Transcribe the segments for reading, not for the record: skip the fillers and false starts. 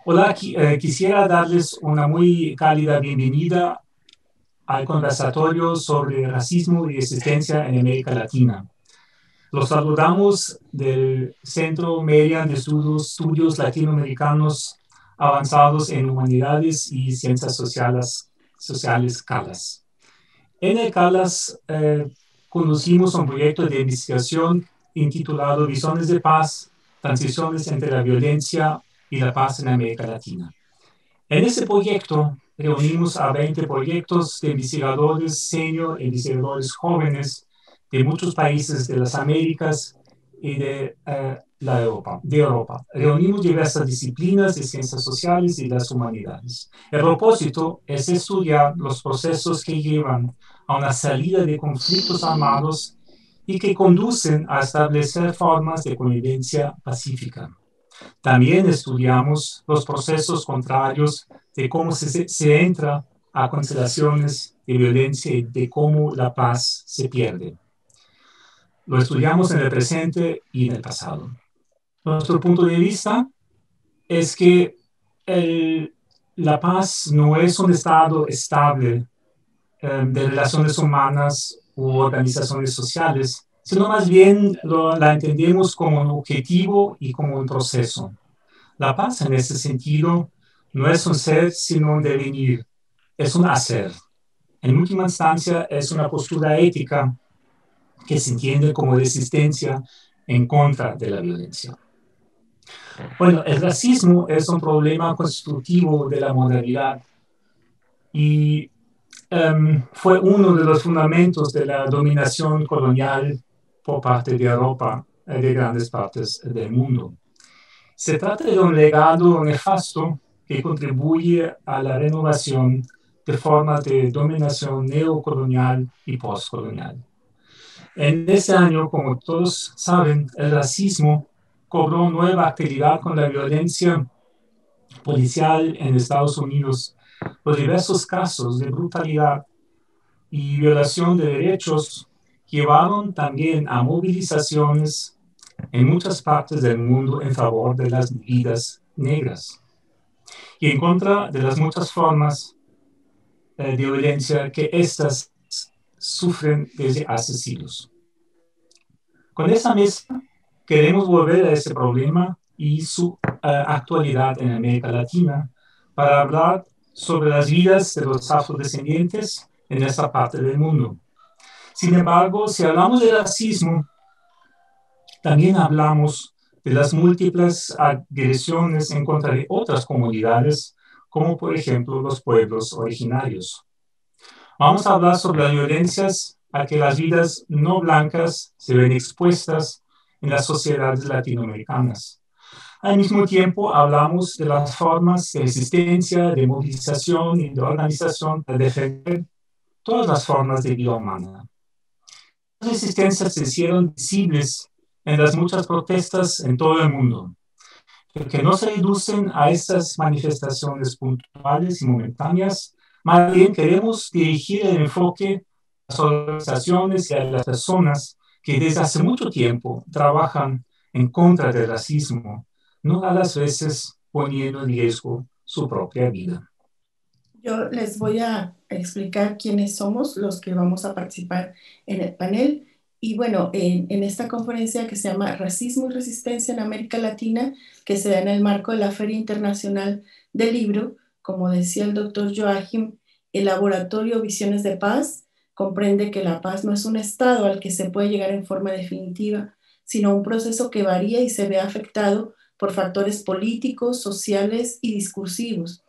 Hola, quisiera darles una muy cálida bienvenida al conversatorio sobre racismo y resistencia en América Latina. Los saludamos del Centro Merian de Estudios Latinoamericanos Avanzados en Humanidades y Ciencias Sociales CALAS. En el CALAS conducimos un proyecto de investigación intitulado Visiones de Paz, Transiciones entre la Violencia y la Paz en América Latina. En ese proyecto reunimos a 20 proyectos de investigadores senior e investigadores jóvenes de muchos países de las Américas y de Europa. Reunimos diversas disciplinas de ciencias sociales y las humanidades. El propósito es estudiar los procesos que llevan a una salida de conflictos armados y que conducen a establecer formas de convivencia pacífica. También estudiamos los procesos contrarios de cómo se entra a constelaciones de violencia y de cómo la paz se pierde. Lo estudiamos en el presente y en el pasado. Nuestro punto de vista es que la paz no es un estado estable de relaciones humanas u organizaciones sociales, sino más bien la entendemos como un objetivo y como un proceso. La paz en ese sentido no es un ser, sino un devenir, es un hacer. En última instancia, es una postura ética que se entiende como resistencia en contra de la violencia. Bueno, el racismo es un problema constitutivo de la modernidad y fue uno de los fundamentos de la dominación colonial por parte de Europa de grandes partes del mundo. Se trata de un legado nefasto que contribuye a la renovación de formas de dominación neocolonial y postcolonial. En ese año, como todos saben, el racismo cobró nueva actividad con la violencia policial en Estados Unidos. Los diversos casos de brutalidad y violación de derechos llevaron también a movilizaciones en muchas partes del mundo en favor de las vidas negras y en contra de las muchas formas de violencia que éstas sufren desde hace siglos. Con esa mesa queremos volver a ese problema y su actualidad en América Latina para hablar sobre las vidas de los afrodescendientes en esta parte del mundo. Sin embargo, si hablamos de racismo, también hablamos de las múltiples agresiones en contra de otras comunidades, como por ejemplo los pueblos originarios. Vamos a hablar sobre las violencias a que las vidas no blancas se ven expuestas en las sociedades latinoamericanas. Al mismo tiempo, hablamos de las formas de resistencia, de movilización y de organización para defender todas las formas de vida humana. Las resistencias se hicieron visibles en las muchas protestas en todo el mundo, que no se reducen a estas manifestaciones puntuales y momentáneas. Más bien queremos dirigir el enfoque a las organizaciones y a las personas que desde hace mucho tiempo trabajan en contra del racismo, no a las veces poniendo en riesgo su propia vida. Yo les voy a explicar quiénes somos los que vamos a participar en el panel. Y bueno, en esta conferencia que se llama Racismo y Resistencia en América Latina, que se da en el marco de la Feria Internacional del Libro, como decía el doctor Joachim, el laboratorio Visiones de Paz comprende que la paz no es un estado al que se puede llegar en forma definitiva, sino un proceso que varía y se ve afectado por factores políticos, sociales y discursivos.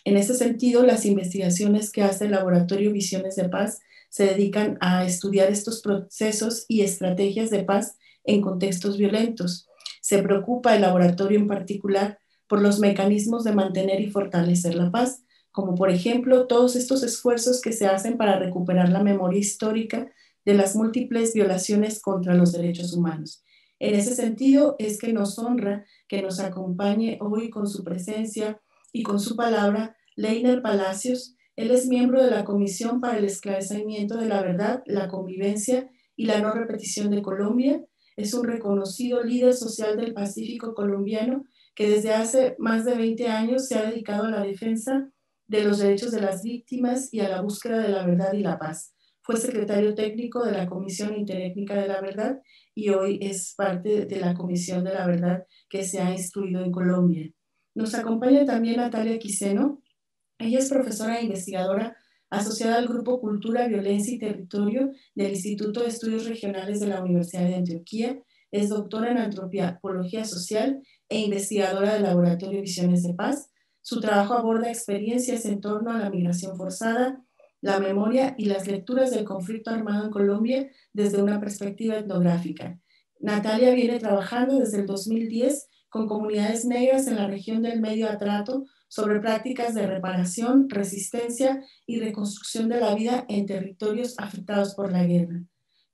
En ese sentido, las investigaciones que hace el Laboratorio Visiones de Paz se dedican a estudiar estos procesos y estrategias de paz en contextos violentos. Se preocupa el laboratorio en particular por los mecanismos de mantener y fortalecer la paz, como por ejemplo todos estos esfuerzos que se hacen para recuperar la memoria histórica de las múltiples violaciones contra los derechos humanos. En ese sentido es que nos honra que nos acompañe hoy con su presencia y con su palabra Leiner Palacios, Él es miembro de la Comisión para el Esclarecimiento de la Verdad, la Convivencia y la No Repetición de Colombia. Es un reconocido líder social del Pacífico colombiano que desde hace más de 20 años se ha dedicado a la defensa de los derechos de las víctimas y a la búsqueda de la verdad y la paz. Fue secretario técnico de la Comisión Interétnica de la Verdad y hoy es parte de la Comisión de la Verdad que se ha instruido en Colombia. Nos acompaña también Natalia Quiseno. Ella es profesora e investigadora asociada al Grupo Cultura, Violencia y Territorio del Instituto de Estudios Regionales de la Universidad de Antioquia. Es doctora en antropología social e investigadora del Laboratorio Visiones de Paz. Su trabajo aborda experiencias en torno a la migración forzada, la memoria y las lecturas del conflicto armado en Colombia desde una perspectiva etnográfica. Natalia viene trabajando desde el 2010 con comunidades negras en la región del Medio Atrato sobre prácticas de reparación, resistencia y reconstrucción de la vida en territorios afectados por la guerra.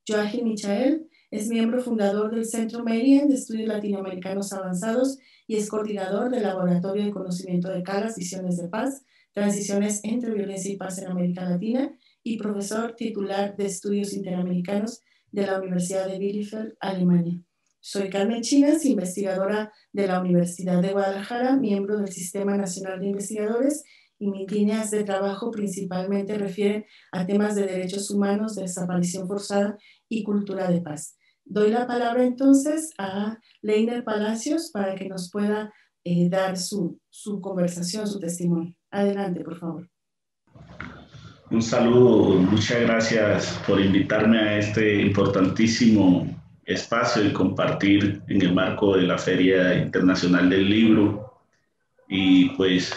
Joachim Michael es miembro fundador del Centro Merien de Estudios Latinoamericanos Avanzados y es coordinador del Laboratorio de Conocimiento de Calas, Visiones de Paz, Transiciones entre Violencia y Paz en América Latina y profesor titular de Estudios Interamericanos de la Universidad de Bielefeld, Alemania. Soy Carmen Chinas, investigadora de la Universidad de Guadalajara, miembro del Sistema Nacional de Investigadores, y mis líneas de trabajo principalmente refieren a temas de derechos humanos, desaparición forzada y cultura de paz. Doy la palabra entonces a Leiner Palacios para que nos pueda dar su conversación, su testimonio. Adelante, por favor. Un saludo, muchas gracias por invitarme a este importantísimo espacio y compartir en el marco de la Feria Internacional del Libro. Y pues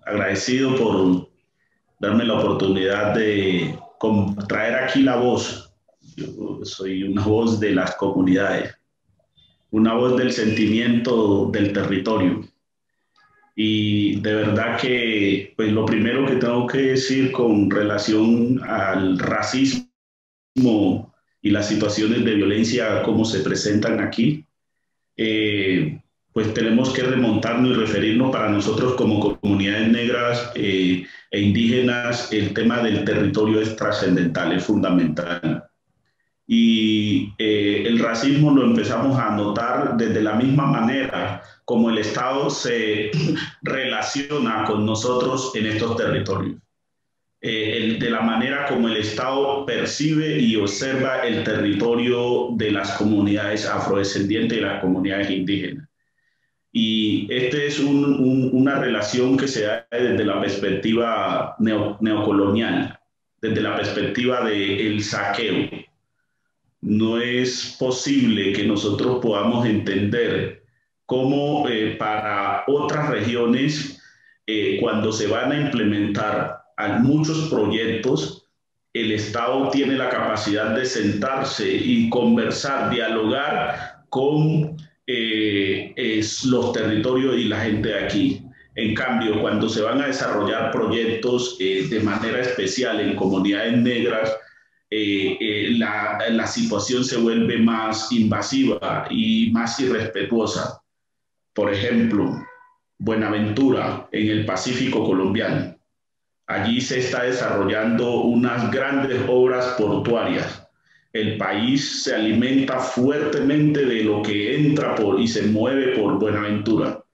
agradecido por darme la oportunidad de traer aquí la voz. Yo soy una voz de las comunidades, una voz del sentimiento del territorio. Y de verdad que pues lo primero que tengo que decir con relación al racismo y las situaciones de violencia como se presentan aquí, pues tenemos que remontarnos y referirnos para nosotros como comunidades negras e indígenas. El tema del territorio es trascendental, es fundamental. Y el racismo lo empezamos a notar desde la misma manera como el Estado se relaciona con nosotros en estos territorios. De la manera como el Estado percibe y observa el territorio de las comunidades afrodescendientes y las comunidades indígenas. Y esta es una relación que se da desde la perspectiva neocolonial, desde la perspectiva del saqueo. No es posible que nosotros podamos entender cómo para otras regiones, cuando se van a implementar muchos proyectos, el Estado tiene la capacidad de sentarse y conversar, dialogar con los territorios y la gente de aquí. En cambio, cuando se van a desarrollar proyectos de manera especial en comunidades negras, la situación se vuelve más invasiva y más irrespetuosa. Por ejemplo, Buenaventura, en el Pacífico colombiano. Allí se está desarrollando unas grandes obras portuarias. El país se alimenta fuertemente de lo que entra y se mueve por Buenaventura.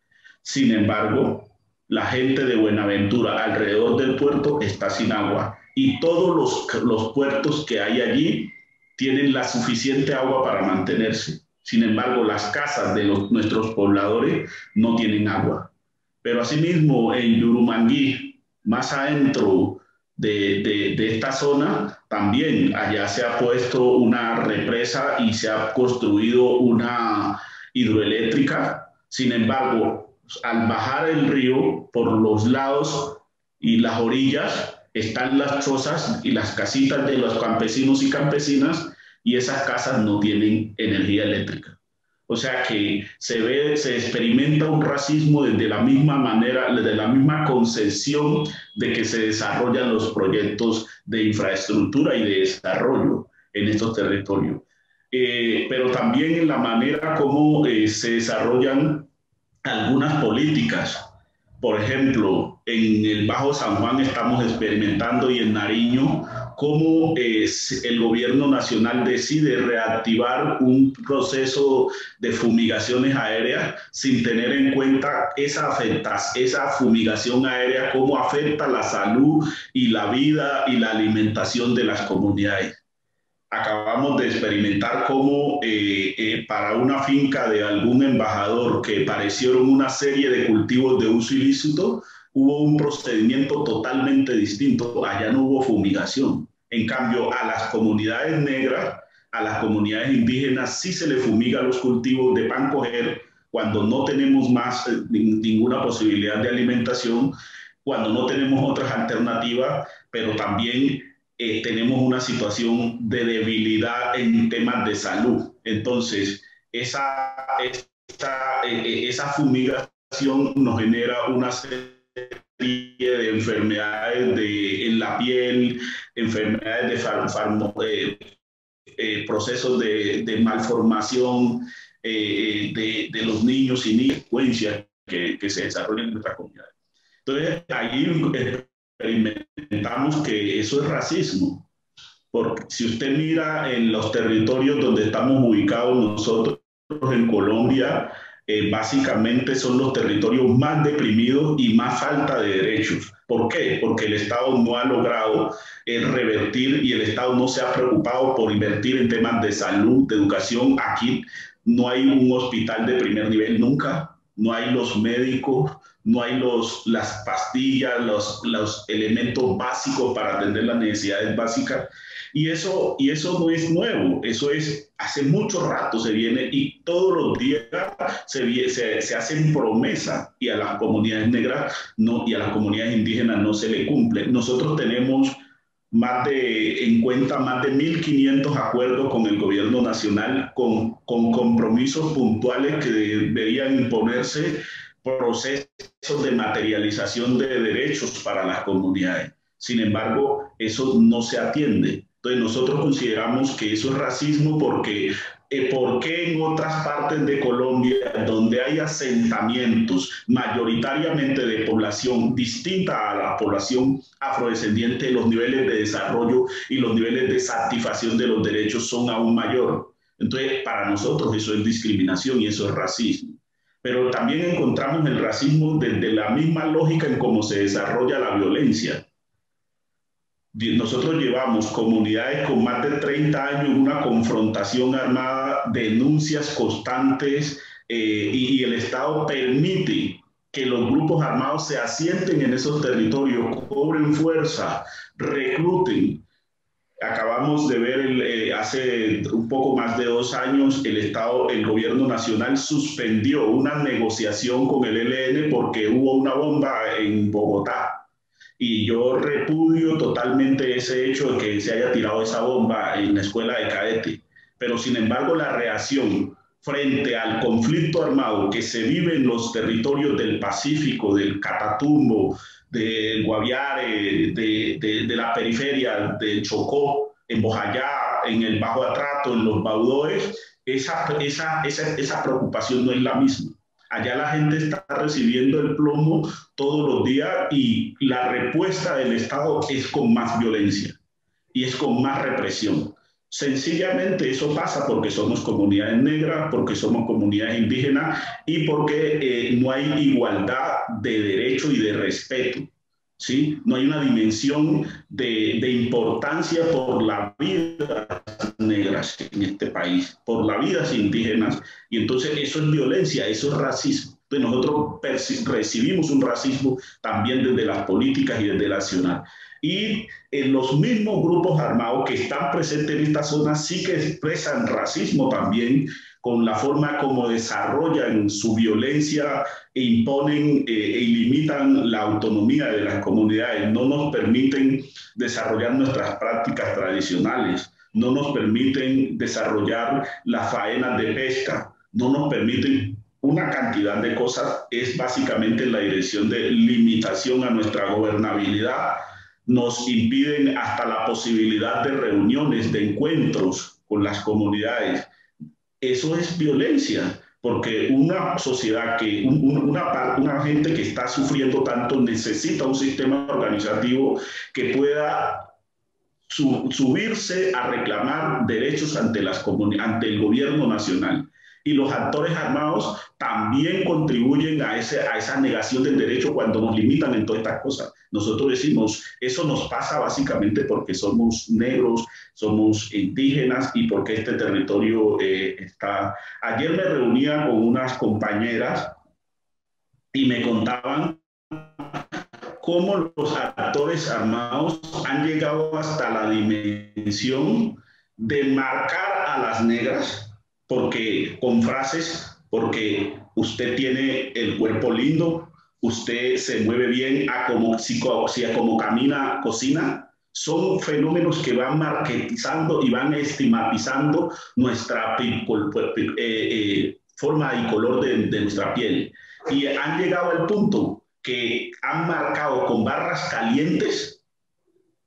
Sin embargo, la gente de Buenaventura alrededor del puerto está sin agua y todos los puertos que hay allí tienen la suficiente agua para mantenerse. Sin embargo, las casas de nuestros pobladores no tienen agua. Pero asimismo, en Yurumangui, más adentro de esta zona, también allá se ha puesto una represa y se ha construido una hidroeléctrica. Sin embargo, al bajar el río por los lados y las orillas están las chozas y las casitas de los campesinos y campesinas, y esas casas no tienen energía eléctrica. O sea que se experimenta un racismo desde la misma manera, desde la misma concepción de que se desarrollan los proyectos de infraestructura y de desarrollo en estos territorios. Pero también en la manera como se desarrollan algunas políticas. Por ejemplo, en el Bajo San Juan estamos experimentando y en Nariño cómo el gobierno nacional decide reactivar un proceso de fumigaciones aéreas sin tener en cuenta esa fumigación aérea, cómo afecta la salud y la vida y la alimentación de las comunidades. Acabamos de experimentar cómo para una finca de algún embajador que parecieron una serie de cultivos de uso ilícito, hubo un procedimiento totalmente distinto. Allá no hubo fumigación. En cambio, a las comunidades negras, a las comunidades indígenas, sí se le fumiga los cultivos de pan coger cuando no tenemos más ninguna posibilidad de alimentación, cuando no tenemos otras alternativas, pero también tenemos una situación de debilidad en temas de salud. Entonces, esa fumigación nos genera una serie de enfermedades en la piel, enfermedades procesos de malformación de los niños y niñas que se desarrollan en nuestras comunidades. Entonces, ahí experimentamos que eso es racismo. Porque si usted mira en los territorios donde estamos ubicados nosotros en Colombia, básicamente son los territorios más deprimidos y más falta de derechos. ¿Por qué? Porque el Estado no ha logrado revertir y el Estado no se ha preocupado por invertir en temas de salud, de educación. Aquí no hay un hospital de primer nivel nunca, no hay los médicos, no hay las pastillas, los elementos básicos para atender las necesidades básicas. Y eso no es nuevo, eso es hace mucho rato se viene y todos los días se hacen promesas y a las comunidades negras no, y a las comunidades indígenas no se le cumple. Nosotros tenemos en cuenta más de 1.500 acuerdos con el gobierno nacional con compromisos puntuales que deberían imponerse, procesos de materialización de derechos para las comunidades. Sin embargo, eso no se atiende. Entonces nosotros consideramos que eso es racismo porque ¿por qué en otras partes de Colombia donde hay asentamientos mayoritariamente de población distinta a la población afrodescendiente, los niveles de desarrollo y los niveles de satisfacción de los derechos son aún mayor? Entonces, para nosotros eso es discriminación y eso es racismo. Pero también encontramos el racismo desde la misma lógica en cómo se desarrolla la violencia. Nosotros llevamos comunidades con más de 30 años, una confrontación armada, denuncias constantes y el Estado permite que los grupos armados se asienten en esos territorios, cobren fuerza, recluten. Acabamos de ver hace un poco más de 2 años el gobierno nacional suspendió una negociación con el ELN porque hubo una bomba en Bogotá. Y yo repudio totalmente ese hecho de que se haya tirado esa bomba en la escuela de cadete. Pero sin embargo la reacción frente al conflicto armado que se vive en los territorios del Pacífico, del Catatumbo, del Guaviare, de la periferia, del Chocó, en Bojayá, en el Bajo Atrato, en los Baudoes, esa preocupación no es la misma. Allá la gente está recibiendo el plomo todos los días y la respuesta del Estado es con más violencia y es con más represión. Sencillamente eso pasa porque somos comunidades negras, porque somos comunidades indígenas y porque no hay igualdad de derecho y de respeto. ¿Sí? No hay una dimensión de importancia por la vida negras en este país, por las vidas indígenas, y entonces eso es violencia, eso es racismo. Entonces nosotros recibimos un racismo también desde las políticas y desde la nacional. Y los mismos grupos armados que están presentes en esta zona sí que expresan racismo también con la forma como desarrollan su violencia e imponen e limitan la autonomía de las comunidades, no nos permiten desarrollar nuestras prácticas tradicionales, no nos permiten desarrollar las faenas de pesca, no nos permiten una cantidad de cosas, es básicamente la dirección de limitación a nuestra gobernabilidad, nos impiden hasta la posibilidad de reuniones, de encuentros con las comunidades. Eso es violencia, porque una sociedad, una gente que está sufriendo tanto necesita un sistema organizativo que pueda subirse a reclamar derechos ante el gobierno nacional. Y los actores armados también contribuyen a esa negación del derecho cuando nos limitan en todas estas cosas. Nosotros decimos, eso nos pasa básicamente porque somos negros, somos indígenas y porque este territorio está... Ayer me reunía con unas compañeras y me contaban cómo los actores armados han llegado hasta la dimensión de marcar a las negras porque con frases, porque usted tiene el cuerpo lindo, usted se mueve bien, como camina, cocina. Son fenómenos que van marketizando y van estigmatizando nuestra forma y color de nuestra piel. Y han llegado al punto que han marcado con barras calientes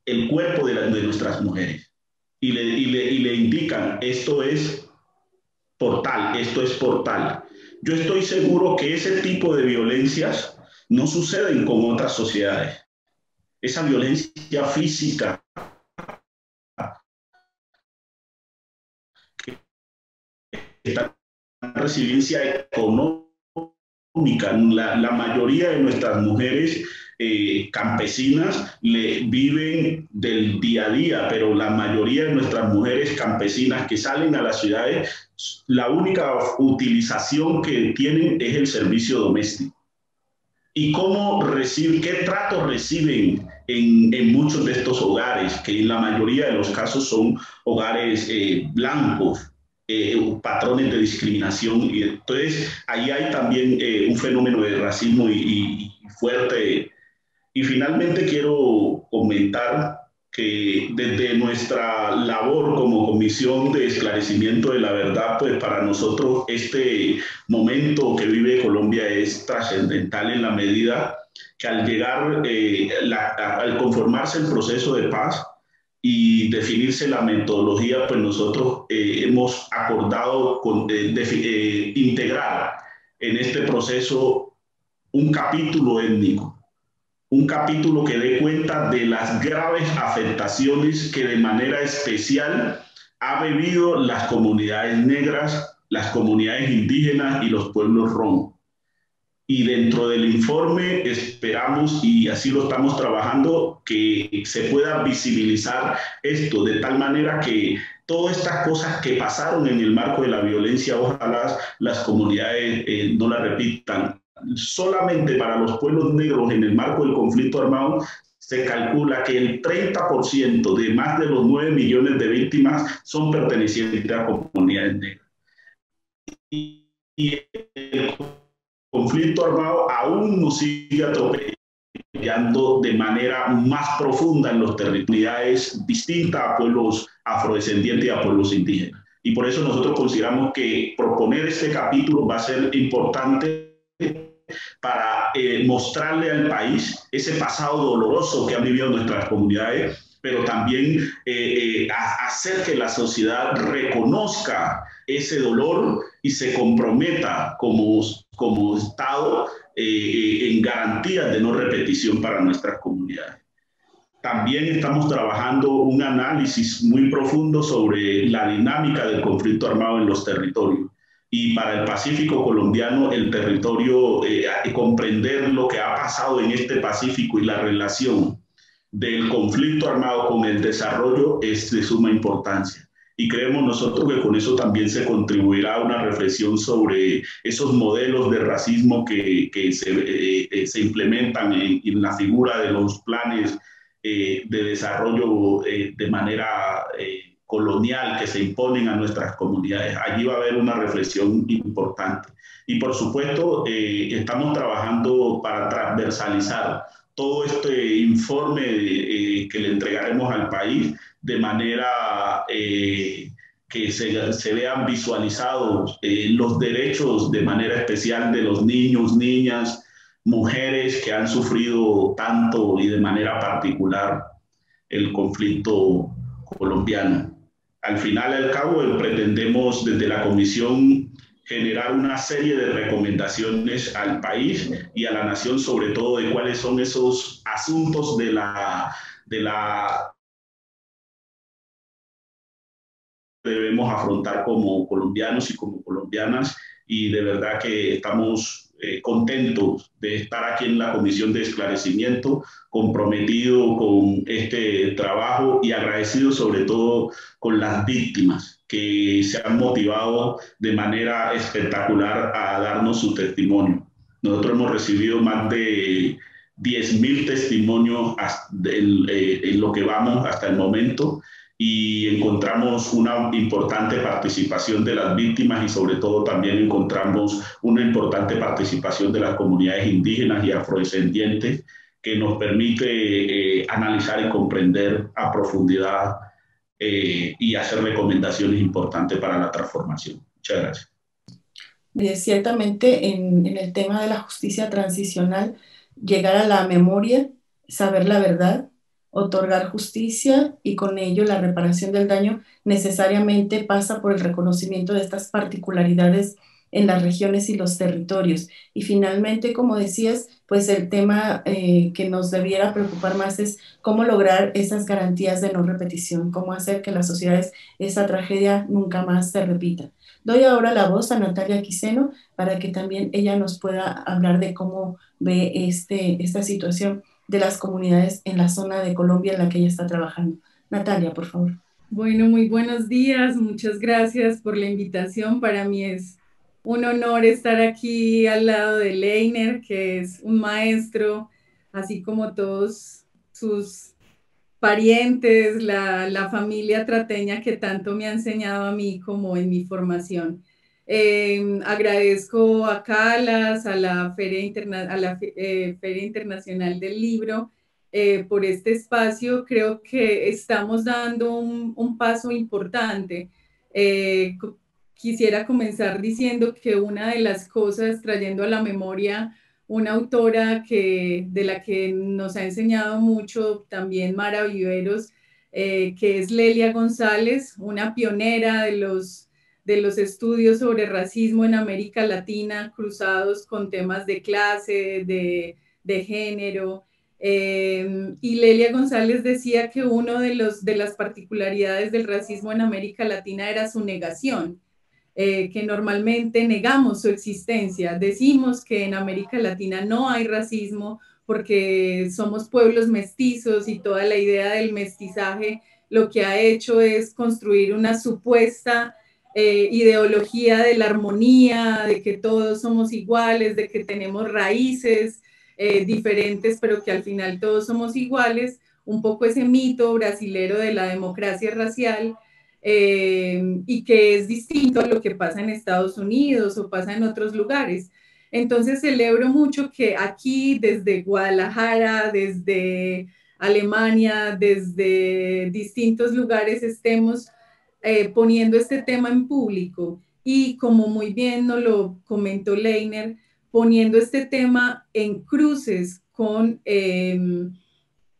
el cuerpo de nuestras mujeres y le indican, esto es portal, esto es portal. Yo estoy seguro que ese tipo de violencias no suceden con otras sociedades. Esa violencia física esta resiliencia económica. La mayoría de nuestras mujeres campesinas viven del día a día, pero la mayoría de nuestras mujeres campesinas que salen a las ciudades, la única utilización que tienen es el servicio doméstico. ¿Y qué trato reciben en muchos de estos hogares, que en la mayoría de los casos son hogares blancos? Patrones de discriminación, y entonces ahí hay también un fenómeno de racismo y fuerte. Y finalmente quiero comentar que desde nuestra labor como Comisión de Esclarecimiento de la Verdad, pues para nosotros este momento que vive Colombia es trascendental en la medida que al llegar, al conformarse el proceso de paz, y definirse la metodología, pues nosotros hemos acordado integrar en este proceso un capítulo étnico, un capítulo que dé cuenta de las graves afectaciones que de manera especial ha vivido las comunidades negras, las comunidades indígenas y los pueblos rom. Y dentro del informe esperamos, y así lo estamos trabajando, que se pueda visibilizar esto de tal manera que todas estas cosas que pasaron en el marco de la violencia, ojalá las comunidades no la repitan. Solamente para los pueblos negros en el marco del conflicto armado se calcula que el 30% de más de los 9 millones de víctimas son pertenecientes a comunidades negras. Y el conflicto armado aún nos sigue atropellando de manera más profunda en las territorios distintas a pueblos afrodescendientes y a pueblos indígenas. Y por eso nosotros consideramos que proponer este capítulo va a ser importante para mostrarle al país ese pasado doloroso que han vivido nuestras comunidades, pero también hacer que la sociedad reconozca ese dolor y se comprometa como Estado en garantías de no repetición para nuestras comunidades. También estamos trabajando un análisis muy profundo sobre la dinámica del conflicto armado en los territorios. Y para el Pacífico colombiano, el territorio, comprender lo que ha pasado en este Pacífico y la relación del conflicto armado con el desarrollo es de suma importancia. Y creemos nosotros que con eso también se contribuirá a una reflexión sobre esos modelos de racismo que se implementan en la figura de los planes de desarrollo de manera colonial que se imponen a nuestras comunidades. Allí va a haber una reflexión importante. Y por supuesto, estamos trabajando para transversalizar todo este informe que le entregaremos al país de manera que se vean visualizados los derechos de manera especial de los niños, niñas, mujeres que han sufrido tanto y de manera particular el conflicto colombiano. Al final, al cabo, pretendemos desde la comisión generar una serie de recomendaciones al país y a la nación, sobre todo de cuáles son esos asuntos de la debemos afrontar como colombianos y como colombianas, y de verdad que estamos contentos de estar aquí en la Comisión de Esclarecimiento, comprometido con este trabajo y agradecido sobre todo con las víctimas que se han motivado de manera espectacular a darnos su testimonio. Nosotros hemos recibido más de 10.000 testimonios en lo que vamos hasta el momento, y encontramos una importante participación de las víctimas y sobre todo también encontramos una importante participación de las comunidades indígenas y afrodescendientes que nos permite analizar y comprender a profundidad y hacer recomendaciones importantes para la transformación. Muchas gracias. Ciertamente en el tema de la justicia transicional, llegar a la memoria, saber la verdad, otorgar justicia y con ello la reparación del daño necesariamente pasa por el reconocimiento de estas particularidades en las regiones y los territorios. Y finalmente, como decías, pues el tema que nos debiera preocupar más es cómo lograr esas garantías de no repetición, cómo hacer que las sociedades esa tragedia nunca más se repita. Doy ahora la voz a Natalia Quiseno para que también ella nos pueda hablar de cómo ve esta situación de las comunidades en la zona de Colombia en la que ella está trabajando. Natalia, por favor. Bueno, muy buenos días. Muchas gracias por la invitación. Para mí es un honor estar aquí al lado de Leiner, que es un maestro, así como todos sus parientes, la familia trateña que tanto me ha enseñado a mí como en mi formación. Agradezco a CALAS, a la Feria Internacional del Libro, por este espacio. Creo que estamos dando un paso importante. Quisiera comenzar diciendo que una de las cosas, trayendo a la memoria una autora de la que nos ha enseñado mucho también Mara Viveros, que es Lelia González, una pionera de los estudios sobre racismo en América Latina, cruzados con temas de clase, de género. Y Lelia González decía que una de las particularidades del racismo en América Latina era su negación. Que normalmente negamos su existencia. Decimos que en América Latina no hay racismo porque somos pueblos mestizos y toda la idea del mestizaje lo que ha hecho es construir una supuesta ideología de la armonía, de que todos somos iguales, de que tenemos raíces diferentes, pero que al final todos somos iguales. Un poco ese mito brasilero de la democracia racial, y que es distinto a lo que pasa en Estados Unidos o pasa en otros lugares. Entonces celebro mucho que aquí desde Guadalajara, desde Alemania, desde distintos lugares estemos poniendo este tema en público y, como muy bien nos lo comentó Leiner, poniendo este tema en cruces con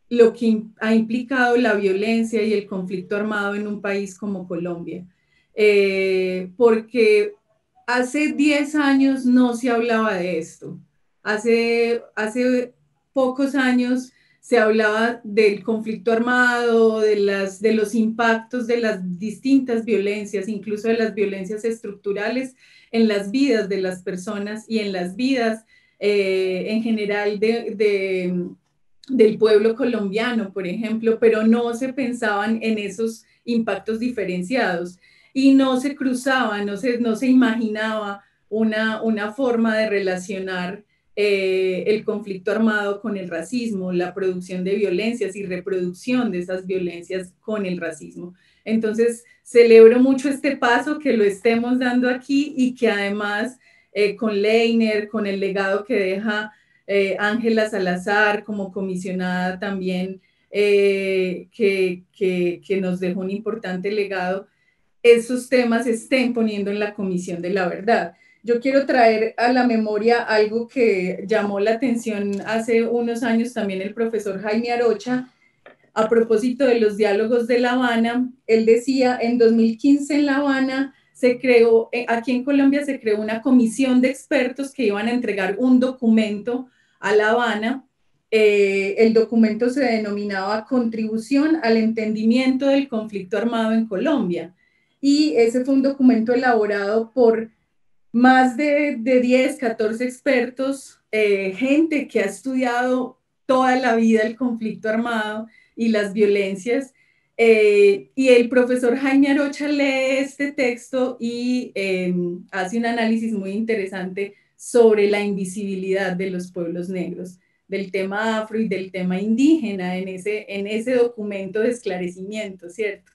lo que ha implicado la violencia y el conflicto armado en un país como Colombia. Porque hace 10 años no se hablaba de esto. Hace pocos años se hablaba del conflicto armado, de los impactos de las distintas violencias, incluso de las violencias estructurales en las vidas de las personas y en las vidas en general del pueblo colombiano, por ejemplo, pero no se pensaban en esos impactos diferenciados y no se cruzaba, no se imaginaba una forma de relacionar el conflicto armado con el racismo, la producción de violencias y reproducción de esas violencias con el racismo. Entonces, celebro mucho este paso, que lo estemos dando aquí y que además con Leiner, con el legado que deja Ángela Salazar como comisionada también, que nos dejó un importante legado, esos temas se estén poniendo en la Comisión de la Verdad. Yo quiero traer a la memoria algo que llamó la atención hace unos años también el profesor Jaime Arocha, a propósito de los diálogos de La Habana. Él decía, en 2015 en La Habana se creó, aquí en Colombia se creó una comisión de expertos que iban a entregar un documento a La Habana. El documento se denominaba Contribución al entendimiento del conflicto armado en Colombia. Y ese fue un documento elaborado por más de 10, 14 expertos, gente que ha estudiado toda la vida el conflicto armado y las violencias. Y el profesor Jaime Arocha lee este texto y hace un análisis muy interesante sobre la invisibilidad de los pueblos negros, del tema afro y del tema indígena en ese documento de esclarecimiento, ¿cierto?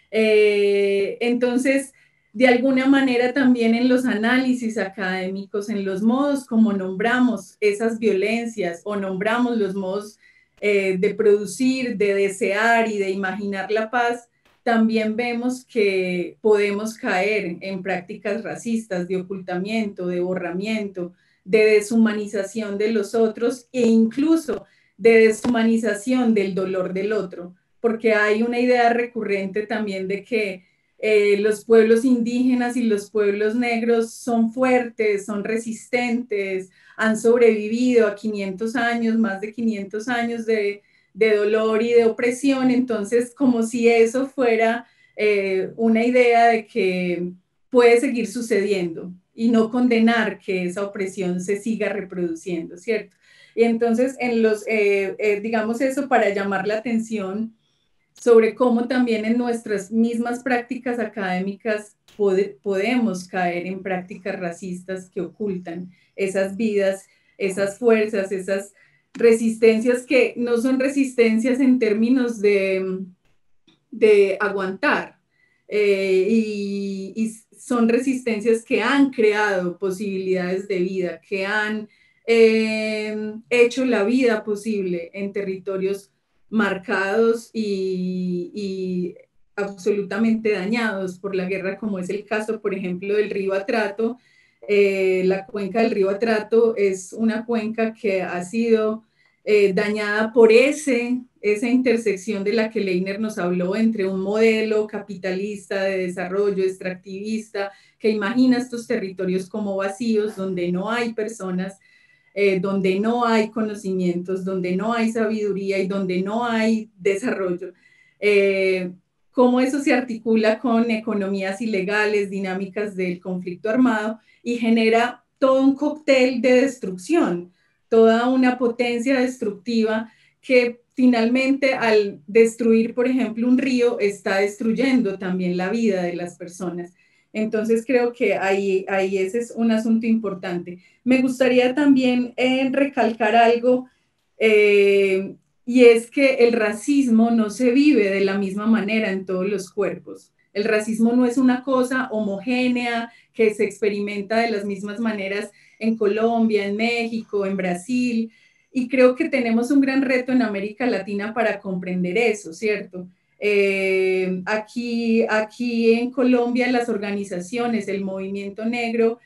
Entonces, de alguna manera también en los análisis académicos, en los modos como nombramos esas violencias o nombramos los modos de producir, de desear y de imaginar la paz, también vemos que podemos caer en prácticas racistas de ocultamiento, de borramiento, de deshumanización de los otros e incluso de deshumanización del dolor del otro, porque hay una idea recurrente también de que los pueblos indígenas y los pueblos negros son fuertes, son resistentes, han sobrevivido a 500 años, más de 500 años de dolor y de opresión, entonces como si eso fuera una idea de que puede seguir sucediendo y no condenar que esa opresión se siga reproduciendo, ¿cierto? Y entonces, digamos eso para llamar la atención sobre cómo también en nuestras mismas prácticas académicas podemos caer en prácticas racistas que ocultan esas vidas, esas fuerzas, esas resistencias que no son resistencias en términos de aguantar, y son resistencias que han creado posibilidades de vida, que han hecho la vida posible en territorios marcados y absolutamente dañados por la guerra, como es el caso, por ejemplo, del río Atrato. La cuenca del río Atrato es una cuenca que ha sido dañada por esa intersección de la que Leiner nos habló entre un modelo capitalista de desarrollo extractivista que imagina estos territorios como vacíos, donde no hay personas, donde no hay conocimientos, donde no hay sabiduría y donde no hay desarrollo. Cómo eso se articula con economías ilegales, dinámicas del conflicto armado y genera todo un cóctel de destrucción, toda una potencia destructiva que finalmente al destruir, por ejemplo, un río, está destruyendo también la vida de las personas. Entonces creo que ahí ese es un asunto importante. Me gustaría también recalcar algo, y es que el racismo no se vive de la misma manera en todos los cuerpos. El racismo no es una cosa homogénea que se experimenta de las mismas maneras en Colombia, en México, en Brasil, y creo que tenemos un gran reto en América Latina para comprender eso, ¿cierto? Aquí en Colombia las organizaciones, el movimiento negro,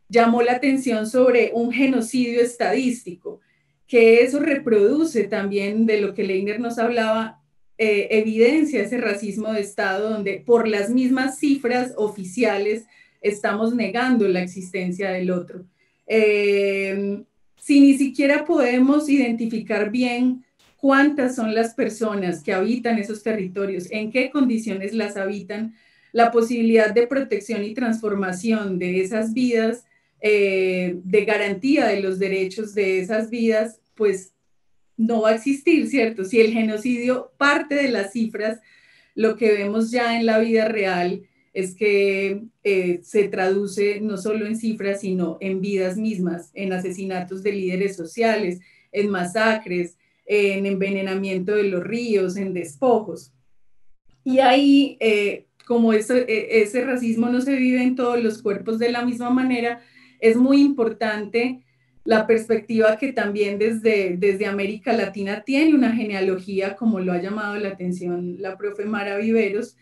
llamó la atención sobre un genocidio estadístico, que eso reproduce también de lo que Leiner nos hablaba, evidencia ese racismo de Estado donde por las mismas cifras oficiales estamos negando la existencia del otro. Si ni siquiera podemos identificar bien cuántas son las personas que habitan esos territorios, en qué condiciones las habitan, la posibilidad de protección y transformación de esas vidas, de garantía de los derechos de esas vidas, pues no va a existir, ¿cierto? Si el genocidio parte de las cifras, lo que vemos ya en la vida real es que se traduce no solo en cifras, sino en vidas mismas, en asesinatos de líderes sociales, en masacres, en envenenamiento de los ríos, en despojos. Y ahí, como ese racismo no se vive en todos los cuerpos de la misma manera, es muy importante la perspectiva que también desde América Latina tiene una genealogía, como lo ha llamado la atención la profe Mara Viveros.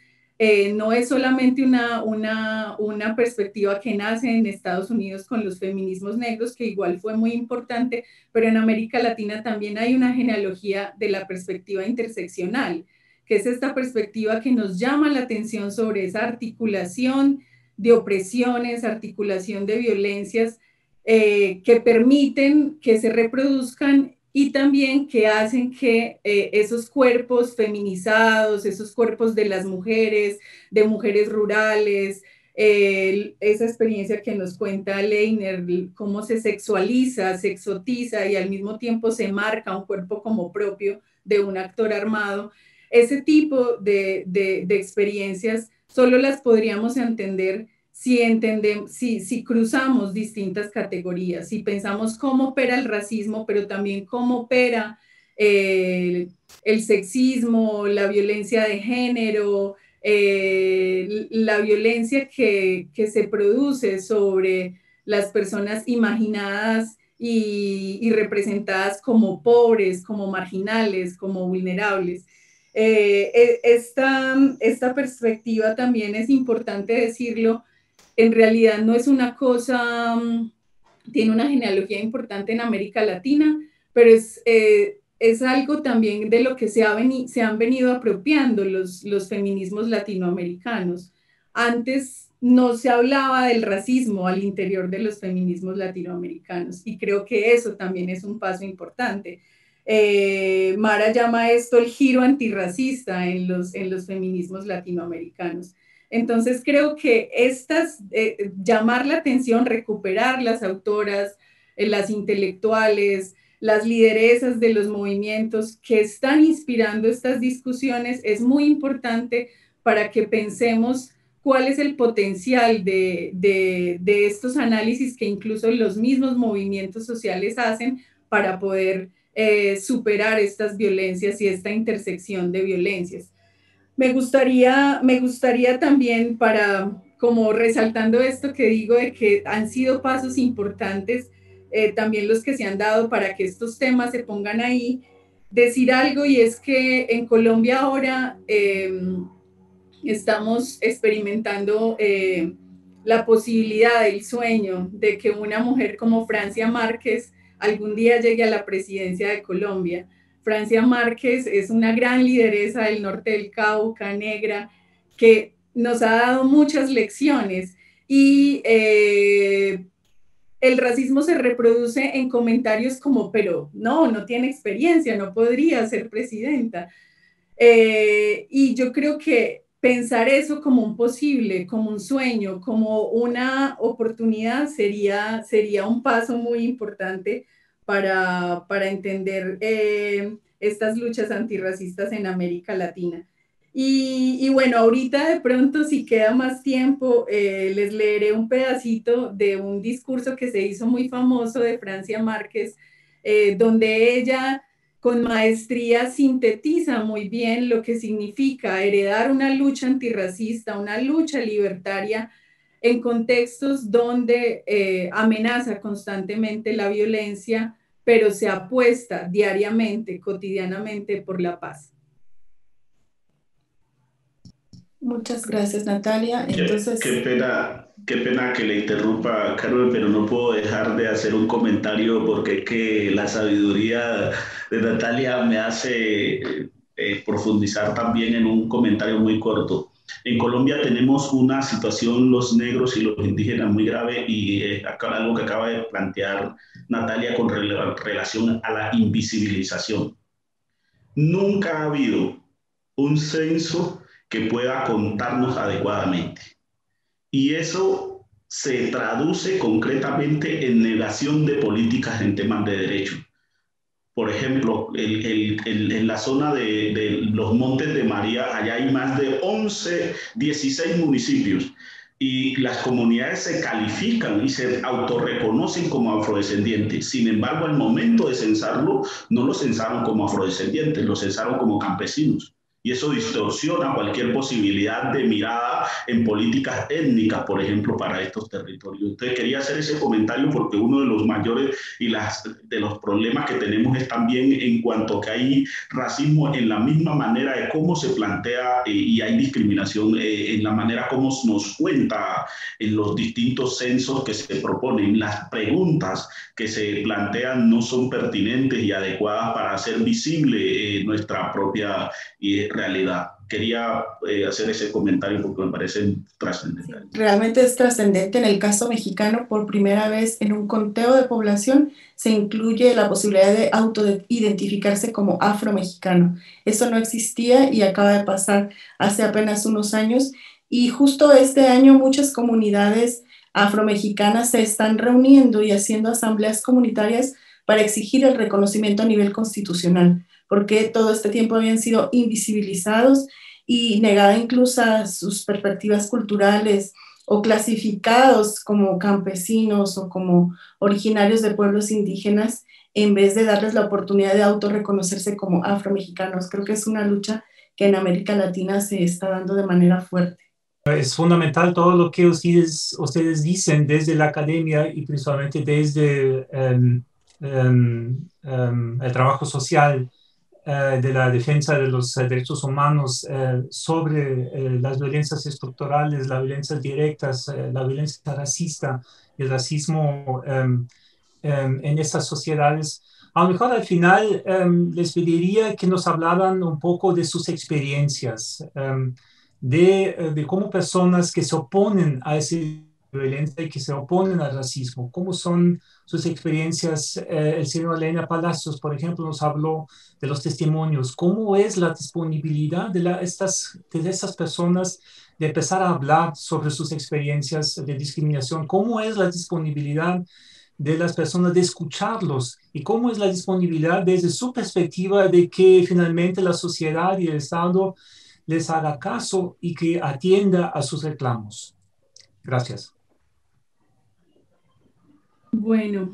No es solamente una perspectiva que nace en Estados Unidos con los feminismos negros, que igual fue muy importante, pero en América Latina también hay una genealogía de la perspectiva interseccional, que es esta perspectiva que nos llama la atención sobre esa articulación de opresiones, articulación de violencias que permiten que se reproduzcan y también que hacen que esos cuerpos feminizados, esos cuerpos de las mujeres, de mujeres rurales, esa experiencia que nos cuenta Leiner, cómo se sexualiza, se exotiza y al mismo tiempo se marca un cuerpo como propio de un actor armado, ese tipo de experiencias solo las podríamos entender si cruzamos distintas categorías, si pensamos cómo opera el racismo, pero también cómo opera el sexismo, la violencia de género, la violencia que se produce sobre las personas imaginadas y representadas como pobres, como marginales, como vulnerables. Esta perspectiva también es importante decirlo, en realidad no es una cosa, tiene una genealogía importante en América Latina, pero es algo también de lo que se han venido apropiando los feminismos latinoamericanos. Antes no se hablaba del racismo al interior de los feminismos latinoamericanos y creo que eso también es un paso importante. Mara llama esto el giro antirracista en los feminismos latinoamericanos. Entonces creo que llamar la atención, recuperar las autoras, las intelectuales, las lideresas de los movimientos que están inspirando estas discusiones es muy importante para que pensemos cuál es el potencial de estos análisis que incluso los mismos movimientos sociales hacen para poder superar estas violencias y esta intersección de violencias. Me gustaría también como resaltando esto que digo de que han sido pasos importantes, también los que se han dado para que estos temas se pongan ahí, decir algo y es que en Colombia ahora estamos experimentando la posibilidad, el sueño de que una mujer como Francia Márquez algún día llegue a la presidencia de Colombia. Francia Márquez es una gran lideresa del norte del Cauca, negra, que nos ha dado muchas lecciones y el racismo se reproduce en comentarios como, pero no tiene experiencia, no podría ser presidenta. Y yo creo que pensar eso como un posible, como un sueño, como una oportunidad sería un paso muy importante para entender estas luchas antirracistas en América Latina. Y bueno, ahorita de pronto, si queda más tiempo, les leeré un pedacito de un discurso que se hizo muy famoso de Francia Márquez, donde ella con maestría sintetiza muy bien lo que significa heredar una lucha antirracista, una lucha libertaria en contextos donde amenaza constantemente la violencia, pero se apuesta diariamente, cotidianamente por la paz. Muchas gracias, Natalia. Entonces, qué pena que le interrumpa, Carmen, pero no puedo dejar de hacer un comentario porque es que la sabiduría de Natalia me hace profundizar también en un comentario muy corto. En Colombia tenemos una situación, los negros y los indígenas, muy grave y algo que acaba de plantear Natalia con relación a la invisibilización. Nunca ha habido un censo que pueda contarnos adecuadamente. Y eso se traduce concretamente en negación de políticas en temas de derechos. Por ejemplo, en la zona de los Montes de María, allá hay más de 16 municipios y las comunidades se califican y se autorreconocen como afrodescendientes. Sin embargo, al momento de censarlo, no lo censaron como afrodescendientes, lo censaron como campesinos. Y eso distorsiona cualquier posibilidad de mirada en políticas étnicas, por ejemplo, para estos territorios. Entonces quería hacer ese comentario porque uno de los mayores y de los problemas que tenemos es también en cuanto a que hay racismo en la misma manera de cómo se plantea y hay discriminación en la manera como nos cuenta en los distintos censos que se proponen. Las preguntas que se plantean no son pertinentes y adecuadas para hacer visible nuestra propia realidad. quería hacer ese comentario porque me parece trascendental. Sí, realmente es trascendente. En el caso mexicano, por primera vez en un conteo de población se incluye la posibilidad de autoidentificarse como afromexicano. Eso no existía y acaba de pasar hace apenas unos años. Y justo este año muchas comunidades afromexicanas se están reuniendo y haciendo asambleas comunitarias para exigir el reconocimiento a nivel constitucional, porque todo este tiempo habían sido invisibilizados y negada incluso a sus perspectivas culturales o clasificados como campesinos o como originarios de pueblos indígenas en vez de darles la oportunidad de autorreconocerse como afromexicanos. Creo que es una lucha que en América Latina se está dando de manera fuerte. Es fundamental todo lo que ustedes dicen desde la academia y principalmente desde el trabajo social de la defensa de los derechos humanos sobre las violencias estructurales, las violencias directas, la violencia racista y el racismo en estas sociedades. A lo mejor al final les pediría que nos hablaran un poco de sus experiencias, de cómo personas que se oponen a esa violencia y que se oponen al racismo, cómo son sus experiencias. El señor Elena Palacios, por ejemplo, nos habló de los testimonios. ¿Cómo es la disponibilidad de estas personas de empezar a hablar sobre sus experiencias de discriminación? ¿Cómo es la disponibilidad de las personas de escucharlos? ¿Y cómo es la disponibilidad desde su perspectiva de que finalmente la sociedad y el Estado les haga caso y que atienda a sus reclamos? Gracias. Bueno,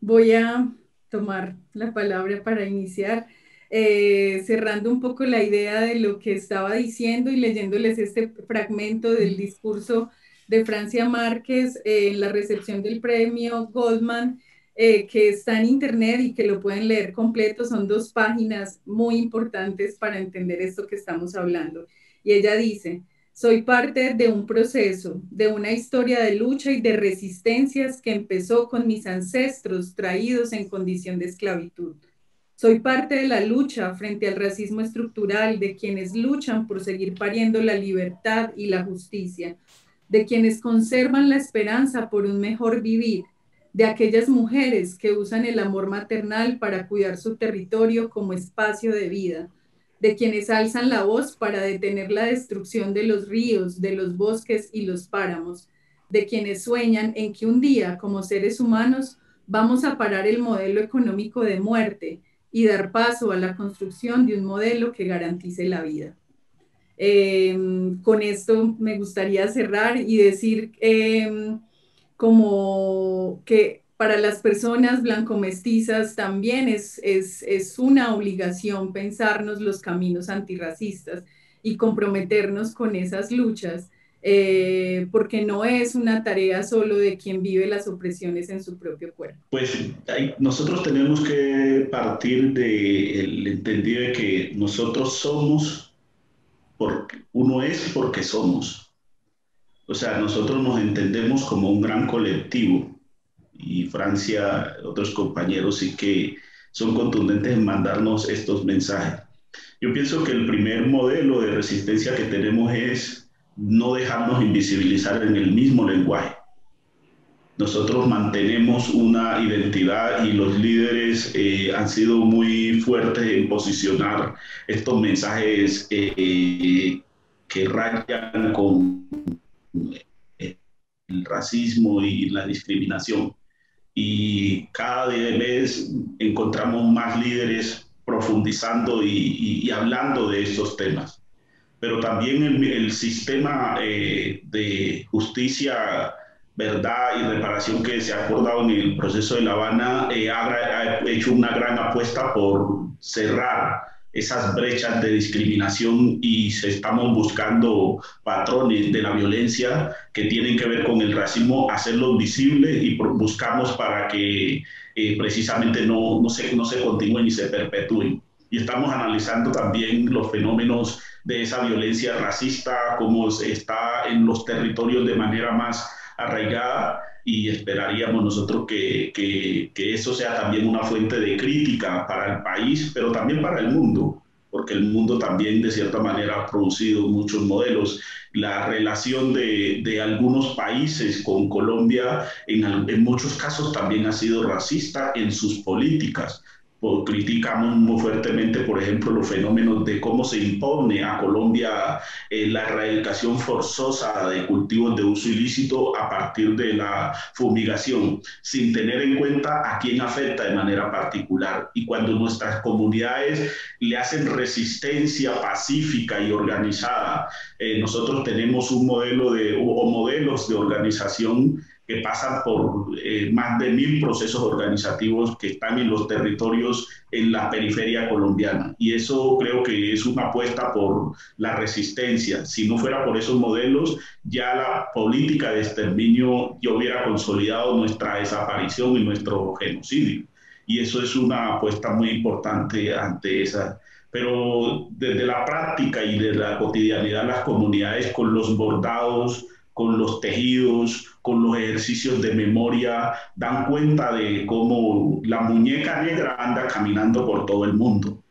voy a tomar la palabra para iniciar, cerrando un poco la idea de lo que estaba diciendo y leyéndoles este fragmento del discurso de Francia Márquez en la recepción del premio Goldman, que está en internet y que lo pueden leer completo. Son 2 páginas muy importantes para entender esto que estamos hablando. Y ella dice: soy parte de un proceso, de una historia de lucha y de resistencias que empezó con mis ancestros traídos en condición de esclavitud. Soy parte de la lucha frente al racismo estructural, de quienes luchan por seguir pariendo la libertad y la justicia, de quienes conservan la esperanza por un mejor vivir, de aquellas mujeres que usan el amor maternal para cuidar su territorio como espacio de vida, de quienes alzan la voz para detener la destrucción de los ríos, de los bosques y los páramos, de quienes sueñan en que un día, como seres humanos, vamos a parar el modelo económico de muerte y dar paso a la construcción de un modelo que garantice la vida. Con esto me gustaría cerrar y decir como que para las personas blanco-mestizas también es una obligación pensarnos los caminos antirracistas y comprometernos con esas luchas, porque no es una tarea solo de quien vive las opresiones en su propio cuerpo. Pues nosotros tenemos que partir del entendido de que nosotros somos, porque uno es porque somos. O sea, nosotros nos entendemos como un gran colectivo. Y Francia, otros compañeros sí que son contundentes en mandarnos estos mensajes. Yo pienso que el primer modelo de resistencia que tenemos es no dejarnos invisibilizar en el mismo lenguaje. Nosotros mantenemos una identidad y los líderes han sido muy fuertes en posicionar estos mensajes que rayan con el racismo y la discriminación. Y cada vez encontramos más líderes profundizando y hablando de estos temas. Pero también el sistema de justicia, verdad y reparación que se ha acordado en el proceso de La Habana ha hecho una gran apuesta por cerrar esas brechas de discriminación y estamos buscando patrones de la violencia que tienen que ver con el racismo, hacerlos visibles y buscamos para que precisamente no se continúen y se perpetúen. Y estamos analizando también los fenómenos de esa violencia racista, cómo está en los territorios de manera más arraigada y esperaríamos nosotros que eso sea también una fuente de crítica para el país, pero también para el mundo, porque el mundo también de cierta manera ha producido muchos modelos. La relación de algunos países con Colombia en muchos casos también ha sido racista en sus políticas. Criticamos muy fuertemente, por ejemplo, los fenómenos de cómo se impone a Colombia la erradicación forzosa de cultivos de uso ilícito a partir de la fumigación, sin tener en cuenta a quién afecta de manera particular. Y cuando nuestras comunidades le hacen resistencia pacífica y organizada, nosotros tenemos un modelo o modelos de organización que pasan por más de 1000 procesos organizativos que están en los territorios en la periferia colombiana. Y eso creo que es una apuesta por la resistencia. Si no fuera por esos modelos, ya la política de exterminio ya hubiera consolidado nuestra desaparición y nuestro genocidio. Y eso es una apuesta muy importante ante esa. Pero desde la práctica y de la cotidianidad, las comunidades con los bordados, con los tejidos, con los ejercicios de memoria, dan cuenta de cómo la muñeca negra anda caminando por todo el mundo.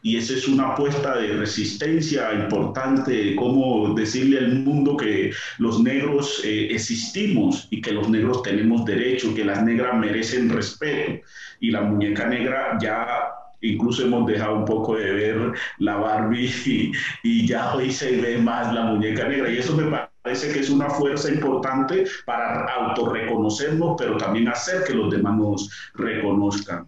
Y esa es una apuesta de resistencia importante, cómo decirle al mundo que los negros existimos y que los negros tenemos derecho, que las negras merecen respeto. Y la muñeca negra ya incluso hemos dejado un poco de ver la Barbie y ya hoy se ve más la muñeca negra. Y eso me parece que es una fuerza importante para autorreconocernos, pero también hacer que los demás nos reconozcan.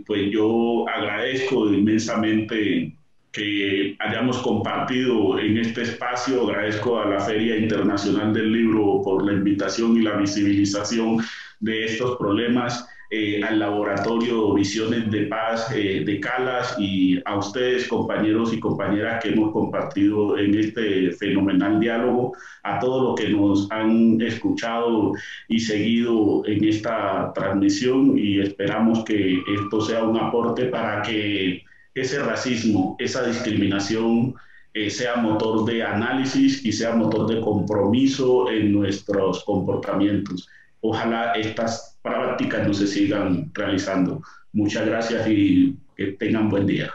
Pues yo agradezco inmensamente que hayamos compartido en este espacio, agradezco a la Feria Internacional del Libro por la invitación y la visibilización de estos problemas, al Laboratorio Visiones de Paz de Calas y a ustedes, compañeros y compañeras que hemos compartido en este fenomenal diálogo, a todos los que nos han escuchado y seguido en esta transmisión, y esperamos que esto sea un aporte para que ese racismo, esa discriminación sea motor de análisis y sea motor de compromiso en nuestros comportamientos. Ojalá estas prácticas no se sigan realizando. Muchas gracias y que tengan buen día.